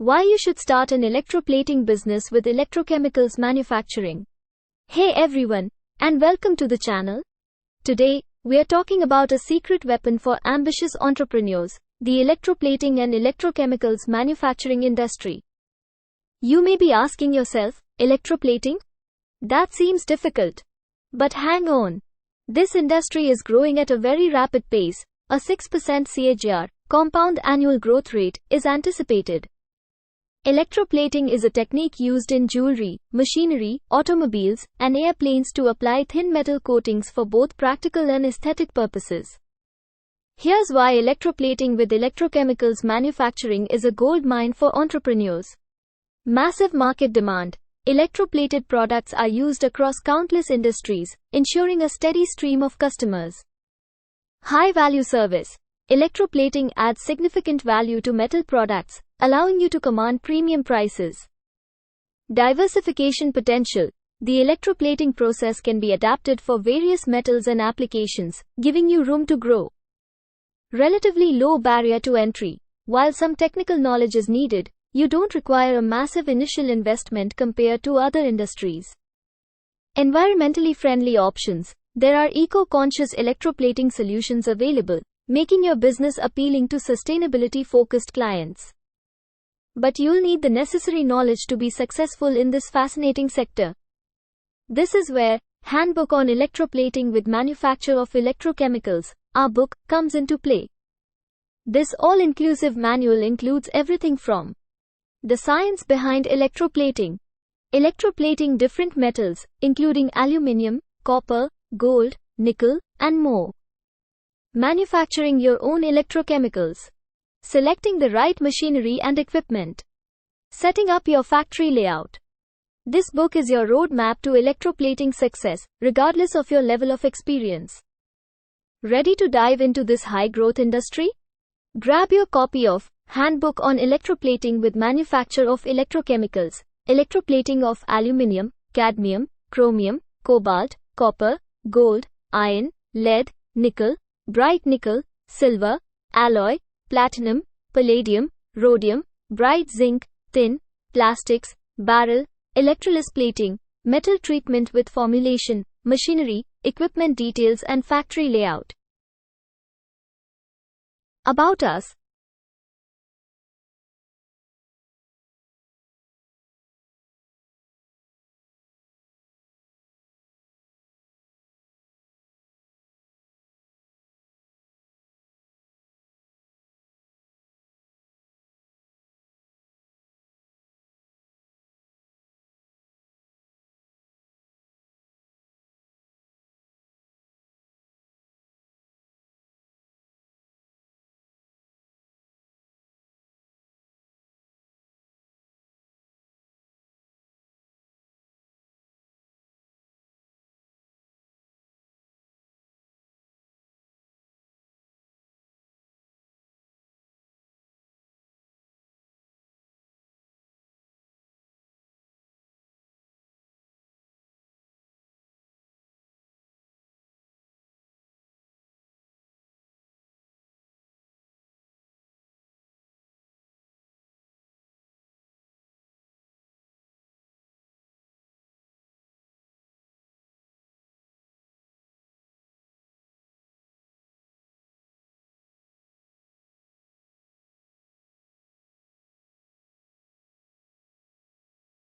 Why you should start an electroplating business with electrochemicals manufacturing. Hey everyone, and welcome to the channel. Today, we are talking about a secret weapon for ambitious entrepreneurs, the electroplating and electrochemicals manufacturing industry. You may be asking yourself, electroplating? That seems difficult. But hang on. This industry is growing at a very rapid pace. A 6% CAGR, compound annual growth rate, is anticipated. Electroplating is a technique used in jewelry, machinery, automobiles, and airplanes to apply thin metal coatings for both practical and aesthetic purposes. Here's why electroplating with electrochemicals manufacturing is a goldmine for entrepreneurs. Massive market demand. Electroplated products are used across countless industries, ensuring a steady stream of customers. High-value service. Electroplating adds significant value to metal products, allowing you to command premium prices. Diversification potential. The electroplating process can be adapted for various metals and applications, giving you room to grow. Relatively low barrier to entry. While some technical knowledge is needed, you don't require a massive initial investment compared to other industries. Environmentally friendly options. There are eco-conscious electroplating solutions available, making your business appealing to sustainability-focused clients. But you'll need the necessary knowledge to be successful in this fascinating sector. This is where Handbook on Electroplating with Manufacture of Electrochemicals, our book, comes into play. This all-inclusive manual includes everything from the science behind electroplating, electroplating different metals, including aluminium, copper, gold, nickel, and more. Manufacturing your own electrochemicals. Selecting the right machinery and equipment. Setting up your factory layout. This book is your roadmap to electroplating success, regardless of your level of experience. Ready to dive into this high-growth industry? Grab your copy of Handbook on Electroplating with Manufacture of Electrochemicals, Electroplating of Aluminium, Cadmium, Chromium, Cobalt, Copper, Gold, Iron, Lead, Nickel, Bright Nickel, Silver, Alloy, Platinum, Palladium, Rhodium, Bright Zinc, Tin, Plastics, Barrel, Electrolysis plating, Metal treatment with formulation, Machinery, Equipment details and factory layout. About us.